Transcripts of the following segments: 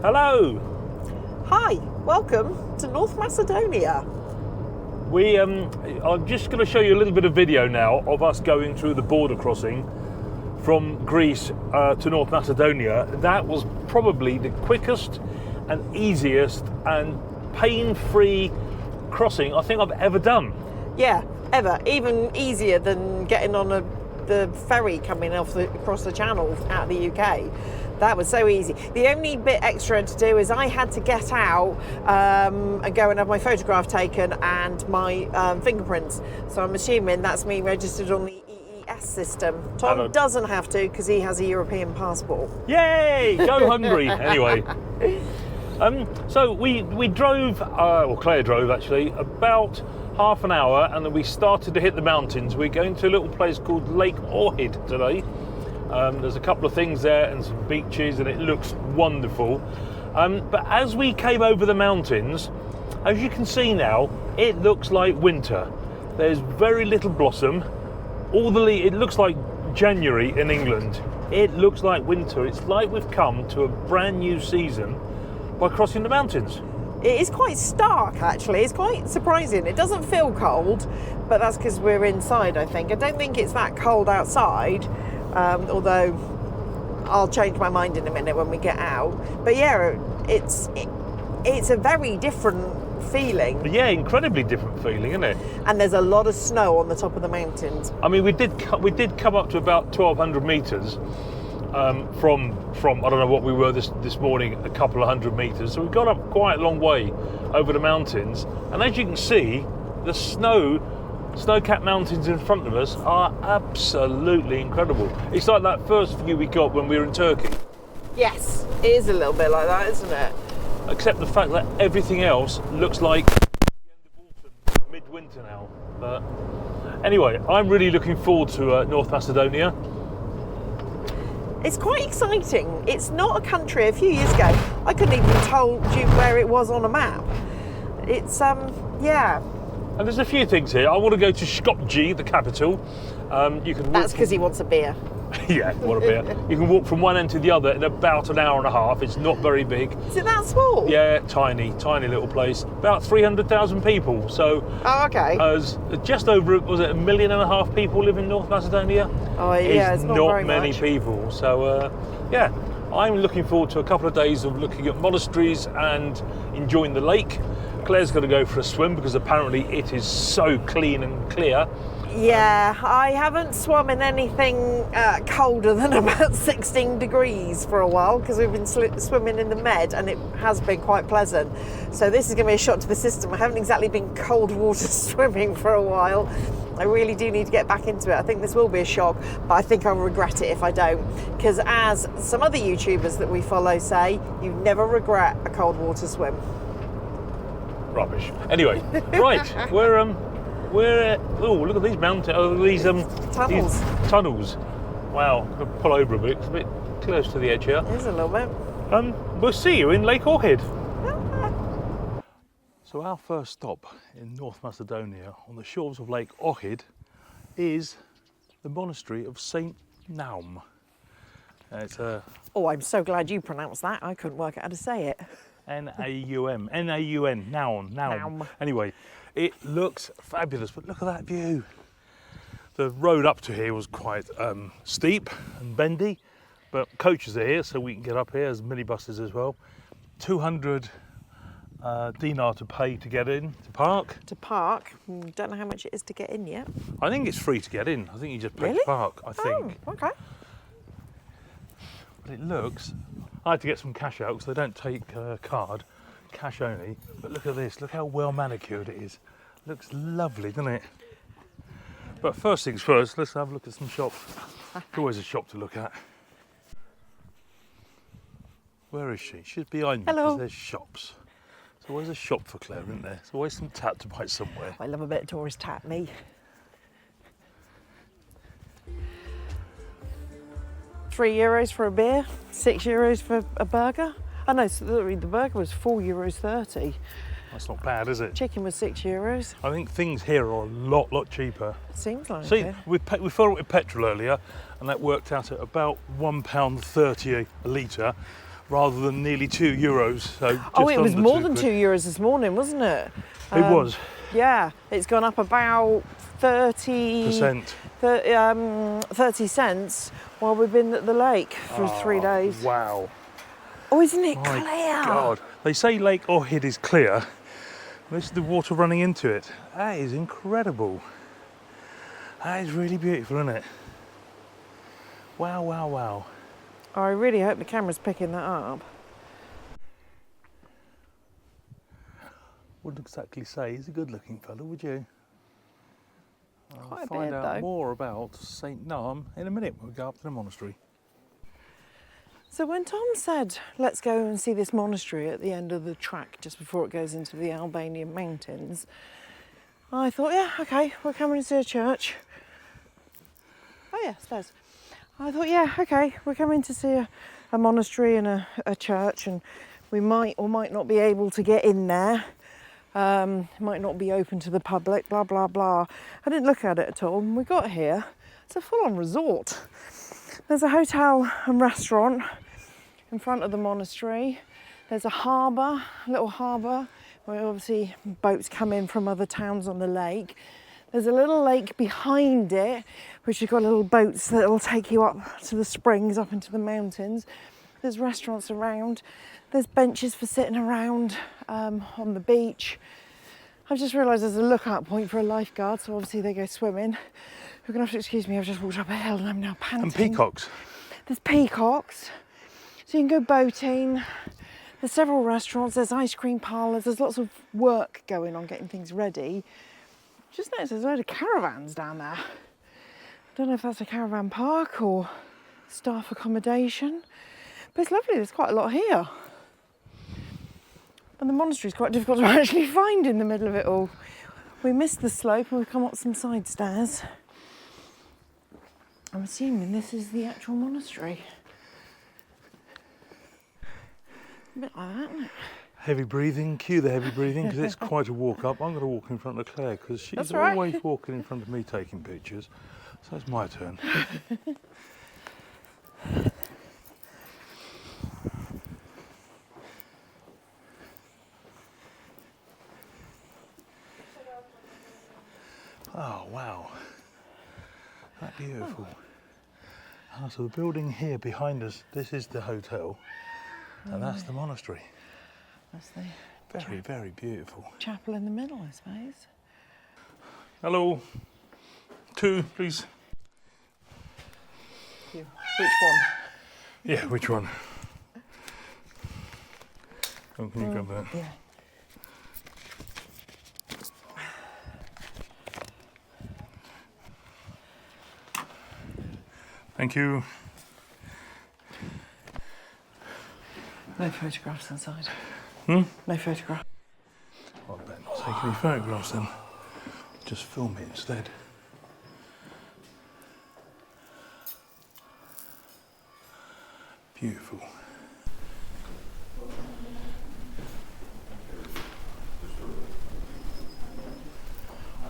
Hello. Hi, welcome to North Macedonia. I'm just going to show you a little bit of video now of us going through the border crossing from Greece to North Macedonia. That was probably the quickest and easiest and pain-free crossing I think I've ever done. Yeah, ever. Even easier than getting on the ferry coming across the channel out of the UK. That was so easy. The only bit extra to do is I had to get out and go and have my photograph taken and my fingerprints. So I'm assuming that's me registered on the EES system. Tom doesn't have to because he has a European passport. Yay! Go Hungary! Anyway. So we drove, or Claire drove actually, about half an hour, and then we started to hit the mountains. We're going to a little place called Lake Ohrid today. There's a couple of things there and some beaches, and it looks wonderful. But as we came over the mountains, as you can see now, it looks like winter. There's very little blossom. It looks like January in England. It looks like winter. It's like we've come to a brand new season by crossing the mountains. It is quite stark, actually. It's quite surprising. It doesn't feel cold, but that's because we're inside, I think. I don't think it's that cold outside, although I'll change my mind in a minute when we get out. But yeah, it's a very different feeling. Yeah, incredibly different feeling, isn't it? And there's a lot of snow on the top of the mountains. I mean, we did come up to about 1,200 metres from I don't know what we were this morning, a couple of hundred metres. So we've got up quite a long way over the mountains, and as you can see, the snow-capped mountains in front of us are absolutely incredible. It's like that first view we got when we were in Turkey. Yes, it is a little bit like that, isn't it? Except the fact that everything else looks like the end of autumn, midwinter now. But anyway, I'm really looking forward to North Macedonia. It's quite exciting. It's not a country. A few years ago, I couldn't even told you where it was on a map. It's yeah. And there's a few things here. I want to go to Skopje, the capital. You can. That's because he wants a beer. Yeah, what a beer. You can walk from one end to the other in about an hour and a half. It's not very big. Is it that small? Yeah, tiny little place. About 300,000 people. So. Oh, okay. As just over, was it 1.5 million people live in North Macedonia? Oh, yeah, it's not very many much. people. So, yeah, I'm looking forward to a couple of days of looking at monasteries and enjoying the lake. Claire's going to go for a swim because apparently it is so clean and clear. Yeah, I haven't swum in anything colder than about 16 degrees for a while because we've been swimming in the Med and it has been quite pleasant. So this is going to be a shock to the system. I haven't exactly been cold water swimming for a while. I really do need to get back into it. I think this will be a shock, but I think I'll regret it if I don't. Because as some other YouTubers that we follow say, you never regret a cold water swim. Rubbish. Anyway, right, oh, look at these mountains, these tunnels. These tunnels. Wow, I'm going to pull over a bit, it's a bit close to the edge here. It is a little bit. We'll see you in Lake Ohrid. So our first stop in North Macedonia on the shores of Lake Ohrid is the monastery of St. Naum. It's Oh, I'm so glad you pronounced that. I couldn't work out how to say it. N-A-U-M, Naum. Anyway, it looks fabulous, but look at that view. The road up to here was quite steep and bendy, but coaches are here, so we can get up here. There's minibuses as well. 200 dinar to pay to get in, to park. To park? Don't know how much it is to get in yet. I think it's free to get in. I think you just pay Really? to park, I think. Oh, okay. But it looks, I had to get some cash out because they don't take card, cash only. But look at this, look how well manicured it is. Looks lovely, doesn't it? But first things first, let's have a look at some shops. There's always a shop to look at. Where is she? She's behind me Hello. because there's shops. There's always a shop for Claire, isn't there? There's always some tat to buy somewhere. I love a bit of tourist tat, me. €3 for a beer, €6 for a burger. Oh no, so the burger was €4.30. That's not bad, is it? Chicken was €6. I think things here are a lot cheaper. Seems like See, it. we filled it with petrol earlier, and that worked out at about £1.30 a litre rather than nearly €2. So just Oh, it was under more £2. than €2 this morning, wasn't it? It was. Yeah, it's gone up about 30 cents while we've been at the lake for 3 days. Wow. Oh, isn't it My clear? God. They say Lake Ohrid is clear. This is the water running into it. That is incredible. That is really beautiful, isn't it? Wow, wow, wow. I really hope the camera's picking that up. Wouldn't exactly say he's a good-looking fellow, would you? Quite a I'll find bit, out though. more about St Naum in a minute when we go up to the monastery. So when Tom said, let's go and see this monastery at the end of the track, just before it goes into the Albanian mountains, I thought, yeah, okay, we're coming to see a church. Oh yeah, stairs. I thought, yeah, okay, we're coming to see a monastery and a church, and we might or might not be able to get in there. It might not be open to the public, blah, blah, blah. I didn't look at it at all. When we got here, it's a full-on resort. There's a hotel and restaurant in front of the monastery. There's a harbour, a little harbour, where obviously boats come in from other towns on the lake. There's a little lake behind it, which has got little boats that will take you up to the springs, up into the mountains. There's restaurants around. There's benches for sitting around on the beach. I've just realised there's a lookout point for a lifeguard, so obviously they go swimming. You're going to have to excuse me, I've just walked up a hill and I'm now panting. And peacocks. There's peacocks, so you can go boating. There's several restaurants, there's ice cream parlours, there's lots of work going on getting things ready. Just noticed there's a load of caravans down there. I don't know if that's a caravan park or staff accommodation, but it's lovely, there's quite a lot here. And the monastery's quite difficult to actually find in the middle of it all. We missed the slope and we've come up some side stairs. I'm assuming this is the actual monastery. A bit like that, isn't it? Heavy breathing, cue the heavy breathing, because it's quite a walk up. I'm going to walk in front of Claire, because she's That's right. always walking in front of me taking pictures. So it's my turn. Oh, wow. That's beautiful. Oh, so the building here behind us, this is the hotel, and that's the monastery. That's the Very, very beautiful. chapel in the middle, I suppose. Hello. 2, please. Which one? Yeah, which one? Oh, can you grab that? Yeah. Thank you. No photographs inside. Hmm? No photograph. Well, I better not take any photographs then. Just film it instead. Beautiful.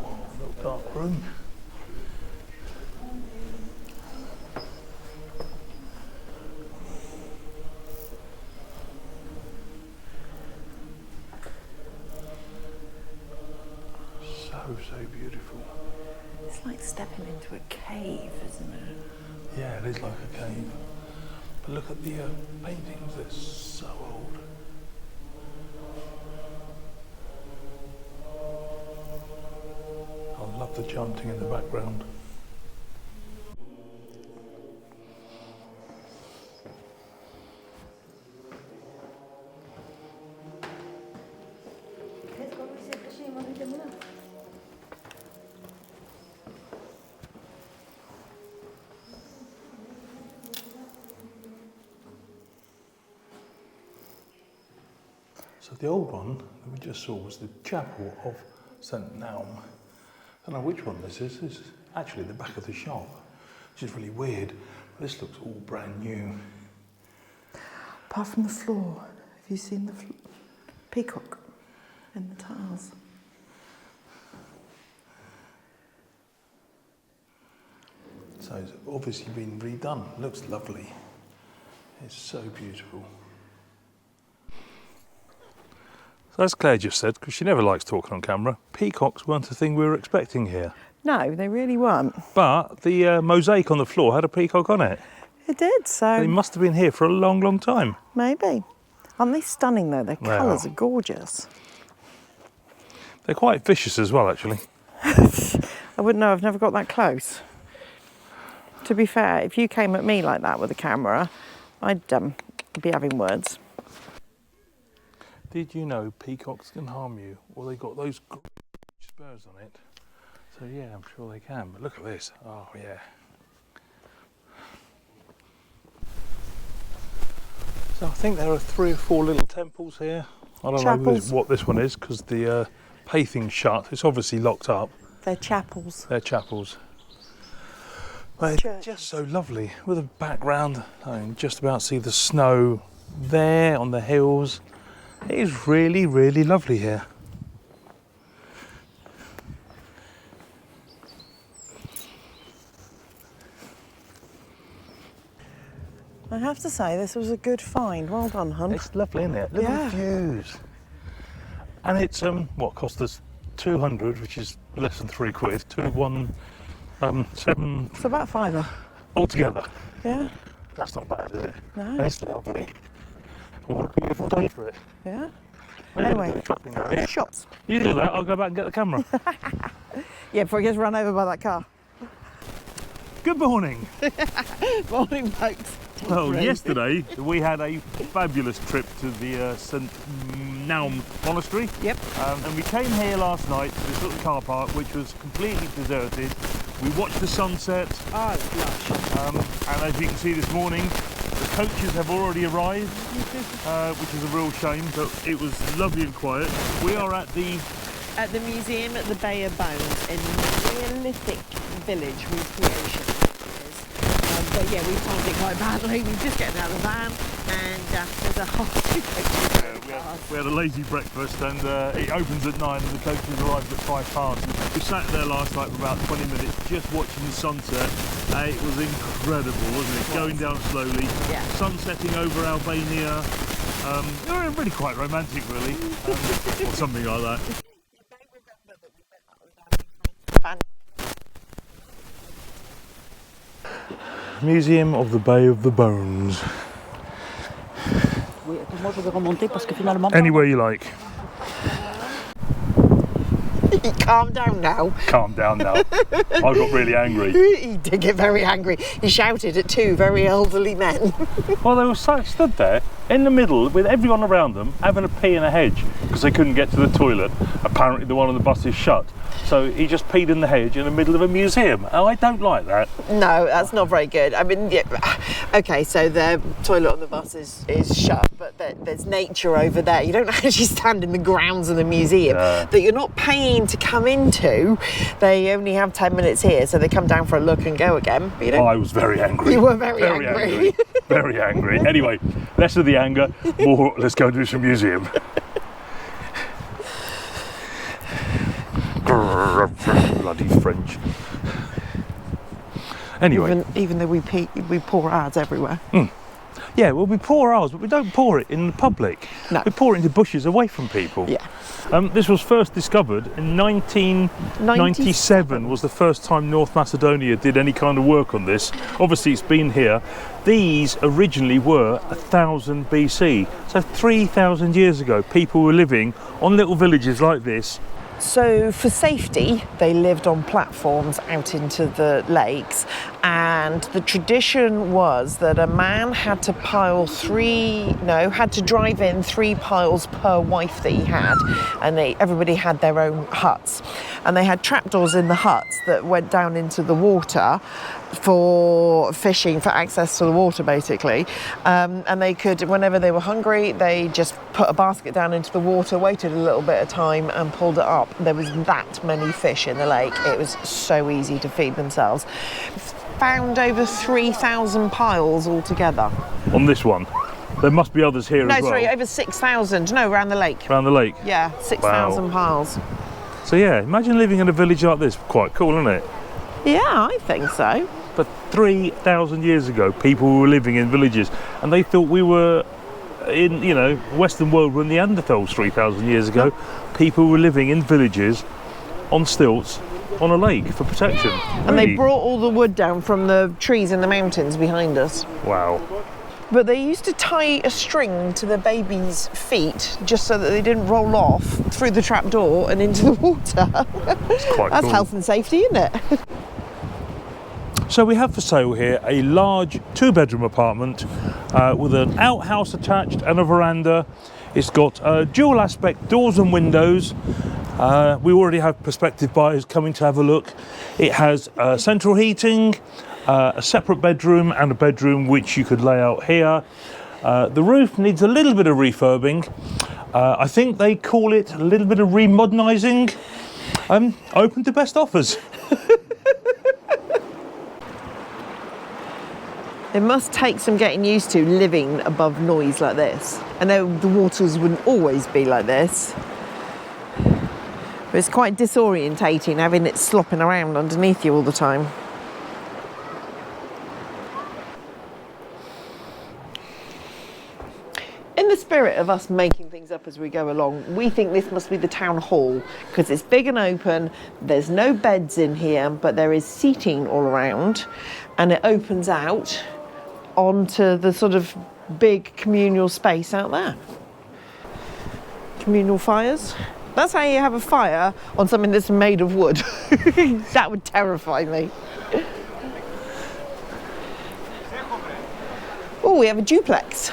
Whoa, little dark room. So beautiful. It's like stepping into a cave, isn't it? Yeah, it is like a cave. But look at the paintings, they're so old. I love the chanting in the background. So the old one that we just saw was the chapel of St Naum. I don't know which one this is. This is actually the back of the shop, which is really weird. But this looks all brand new. Apart from the floor, have you seen the peacock in the tiles? So it's obviously been redone. Looks lovely. It's so beautiful. So as Claire just said, because she never likes talking on camera, peacocks weren't a thing we were expecting here. No, they really weren't. But the mosaic on the floor had a peacock on it. It did, so... They must have been here for a long, long time. Maybe. Aren't they stunning though? Their colours are gorgeous. They're quite vicious as well, actually. I wouldn't know, I've never got that close. To be fair, if you came at me like that with a camera, I'd be having words. Did you know peacocks can harm you? Well, they got those spurs on it. So yeah, I'm sure they can. But look at this. Oh yeah. So I think there are 3 or 4 little temples here. I don't know what this one is because the pathing's shut. It's obviously locked up. They're chapels. They're chapels. But they're just so lovely with a background. I can just about see the snow there on the hills. It is really, really lovely here. I have to say, this was a good find. Well done, hun. It's lovely, isn't it? Look at the views. And it's what cost us 200, which is less than £3. 7 It's about £5 altogether. Yeah. That's not bad, is it? No. And it's lovely. What a beautiful day for it. Yeah. Anyway, shots. You do that, I'll go back and get the camera. Yeah, before he gets run over by that car. Good morning. Morning, folks. Well, yesterday we had a fabulous trip to the St Naum Monastery. Yep. And we came here last night to this little car park which was completely deserted. We watched the sunset. Oh, it's lush. And as you can see this morning, the coaches have already arrived, which is a real shame, but it was lovely and quiet. We are at the museum at the Bay of Bones in Neolithic village recreation. But yeah, we timed it quite badly. We just get out of the van and there's a whole we had a lazy breakfast and it opens at 9 and the coaches arrived at 5 past. We sat there last night for about 20 minutes just watching the sunset. It was incredible, wasn't it? Going down slowly, sunsetting over Albania. Really quite romantic, really, or something like that. Museum of the Bay of the Bones. Anywhere you like. Calm down now. Calm down now. I got really angry. He did get very angry. He shouted at 2 very elderly men. Well, they were stood there in the middle with everyone around them having a pee in a hedge because they couldn't get to the toilet. Apparently the one on the bus is shut. So he just peed in the hedge in the middle of a museum. And I don't like that. No, that's not very good. I mean, yeah, okay, so the toilet on the bus is shut, but there's nature over there. You don't actually stand in the grounds of the museum that you're not paying to come into. They only have 10 minutes here, so they come down for a look and go again. But you don't... I was very angry. You were very angry. Very angry. Anyway, less of the anger, more let's go do some museum. Bloody French. Anyway, even though we pour ours everywhere. Yeah, well, we pour ours, but we don't pour it in the public. No. We pour it into bushes away from people. Yeah. This was first discovered in 1997 was the first time North Macedonia did any kind of work on this. Obviously it's been here. These originally were 1000 BC. So 3,000 years ago, people were living on little villages like this. So for safety, they lived on platforms out into the lakes, and the tradition was that a man had to drive in 3 piles per wife that he had, and everybody had their own huts, and they had trapdoors in the huts that went down into the water for fishing, for access to the water basically, and they could, whenever they were hungry, they just put a basket down into the water, waited a little bit of time and pulled it up. There was that many fish in the lake, it was so easy to feed themselves. Found over 3,000 piles altogether. On this one? There must be others here as well. No, sorry, over 6,000, no, around the lake. Around the lake? Yeah, 6,000 piles. So yeah, imagine living in a village like this, quite cool, isn't it? Yeah, I think so. But 3,000 years ago, people were living in villages and they thought we were in, you know, Western world were Neanderthals 3,000 years ago. People were living in villages on stilts on a lake for protection. And they brought all the wood down from the trees in the mountains behind us. Wow. But they used to tie a string to the baby's feet just so that they didn't roll off through the trapdoor and into the water. It's quite That's cool. health and safety, isn't it? So we have for sale here a large 2-bedroom apartment with an outhouse attached and a veranda. It's got dual aspect doors and windows. We already have prospective buyers coming to have a look. It has central heating, a separate bedroom and a bedroom which you could lay out here. The roof needs a little bit of refurbing. I think they call it a little bit of remodernising. Open to best offers. It must take some getting used to living above noise like this. I know the waters wouldn't always be like this, but it's quite disorientating having it slopping around underneath you all the time. In the spirit of us making things up as we go along, we think this must be the town hall because it's big and open. There's no beds in here, but there is seating all around, and it opens out onto the sort of big communal space out there. Communal fires. That's how you have a fire on something that's made of wood. That would terrify me. Oh, we have a duplex.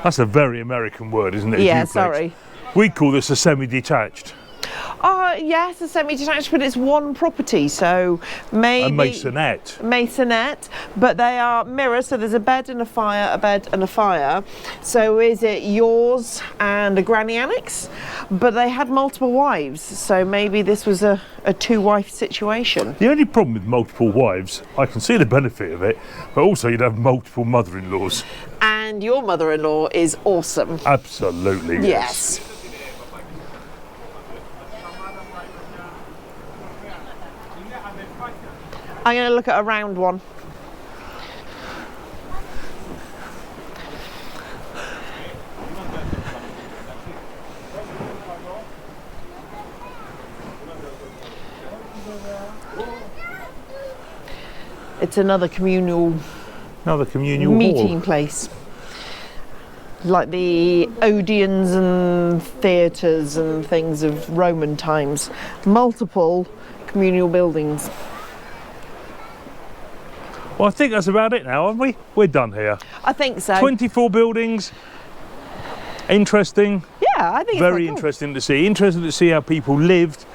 That's a very American word, isn't it? Yeah, duplex. sorry. We call this a semi-detached. Yes, a semi-detached, but it's one property, so maybe... A maisonette. Maisonette, but they are mirrors, so there's a bed and a fire, a bed and a fire. So is it yours and a granny annex? But they had multiple wives, so maybe this was a two-wife situation. The only problem with multiple wives, I can see the benefit of it, but also you'd have multiple mother-in-laws. And your mother-in-law is awesome. Absolutely, yes. I'm going to look at a round one. It's another communal meeting place. Like the Odeons and theatres and things of Roman times. Multiple communal buildings. Well, I think that's about it now, haven't we? We're done here. I think so. 24 buildings. Interesting. Yeah, I think very it's cool. interesting to see. Interesting to see how people lived.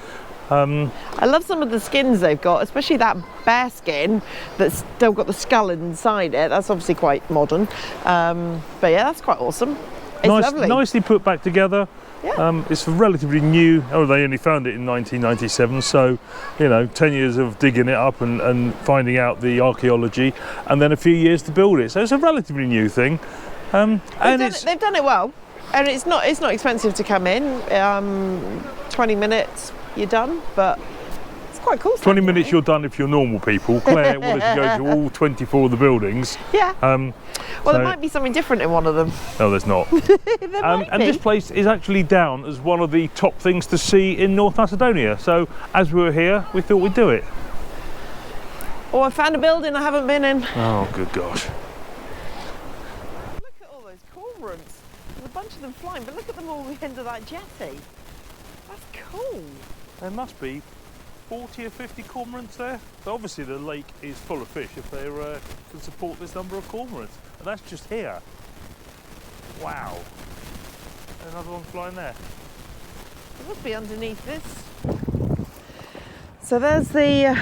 I love some of the skins they've got, especially that bear skin that's still got the skull inside it. That's obviously quite modern. But yeah, that's quite awesome. It's lovely. Nicely put back together. Yeah. It's relatively new. Oh, they only found it in 1997, so 10 years of digging it up and finding out the archaeology, and then a few years to build it. So it's a relatively new thing. They've done it well, and it's not expensive to come in. 20 minutes, you're done, but it's quite cool. 20 minutes you're done if you're normal people. Claire wanted to go to all 24 of the buildings. Yeah. Well, there might be something different in one of them. No, there's not. And this place is actually down as one of the top things to see in North Macedonia. So as we were here, we thought we'd do it. Oh, I found a building I haven't been in. Oh, good gosh. Look at all those cormorants. There's a bunch of them flying, but look at them all at the end of that jetty. That's cool. There must be 40 or 50 cormorants there. So obviously the lake is full of fish if they can support this number of cormorants. And that's just here. Wow. Another one flying there. It must be underneath this. So there's the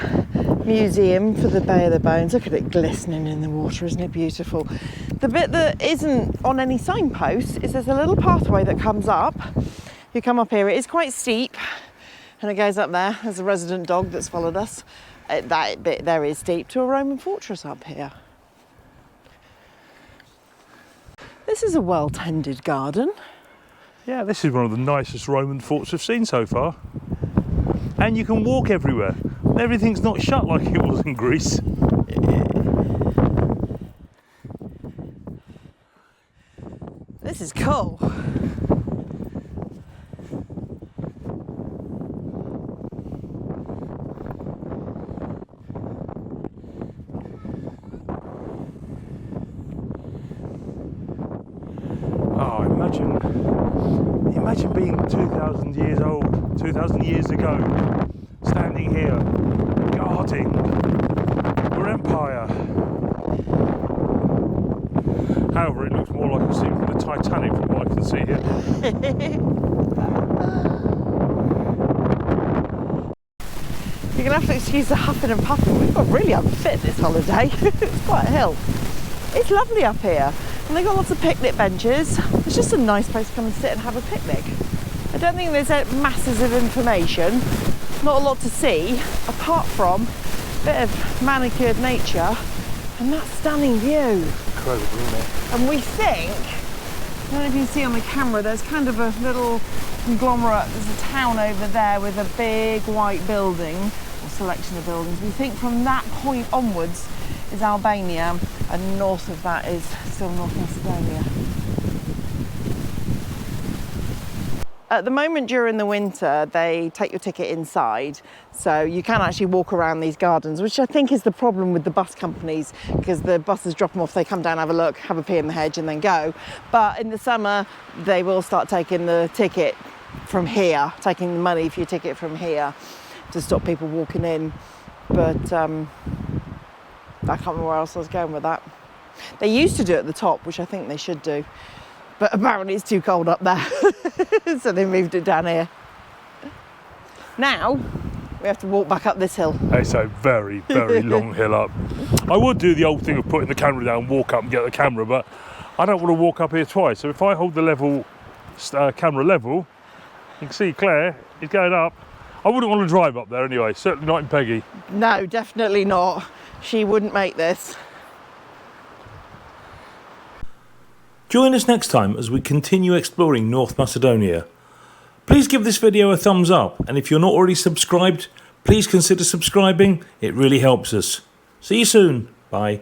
museum for the Bay of the Bones. Look at it glistening in the water, isn't it beautiful? The bit that isn't on any signposts is there's a little pathway that comes up. You come up here, it is quite steep, and it goes up there. There's a resident dog that's followed us. That bit there is steep to a Roman fortress up here. This is a well-tended garden. Yeah, this is one of the nicest Roman forts we've seen so far. And you can walk everywhere. Everything's not shut like it was in Greece. This is cool. Oh, imagine being 2,000 years old, 2,000 years ago, standing here, guarding your empire. However, it looks more like a scene from the Titanic from what I can see here. You're going to have to excuse the huffing and puffing. We've got really unfit this holiday. It's quite a hill. It's lovely up here. And they've got lots of picnic benches. It's just a nice place to come and sit and have a picnic. I don't think there's masses of information. Not a lot to see, apart from a bit of manicured nature and that stunning view. Incredible, isn't it? And we think, I don't know if you can see on the camera, there's kind of a little conglomerate. There's a town over there with a big white building, or selection of buildings. We think from that point onwards is Albania, and north of that is still North Macedonia. At the moment during the winter, they take your ticket inside, so you can actually walk around these gardens, which I think is the problem with the bus companies, because the buses drop them off, they come down, have a look, have a pee in the hedge and then go. But in the summer, they will start taking the ticket from here, taking the money for your ticket from here to stop people walking in. But I can't remember where else I was going with that. They used to do it at the top, which I think they should do. But apparently it's too cold up there, so they moved it down here. Now, we have to walk back up this hill. It's a very, very long hill up. I would do the old thing of putting the camera down, walk up and get the camera, but I don't want to walk up here twice. So if I hold the level, camera level, you can see Claire is going up. I wouldn't want to drive up there anyway, certainly not in Peggy. No, definitely not. She wouldn't make this. Join us next time as we continue exploring North Macedonia. Please give this video a thumbs up, and if you're not already subscribed, please consider subscribing. It really helps us. See you soon. Bye.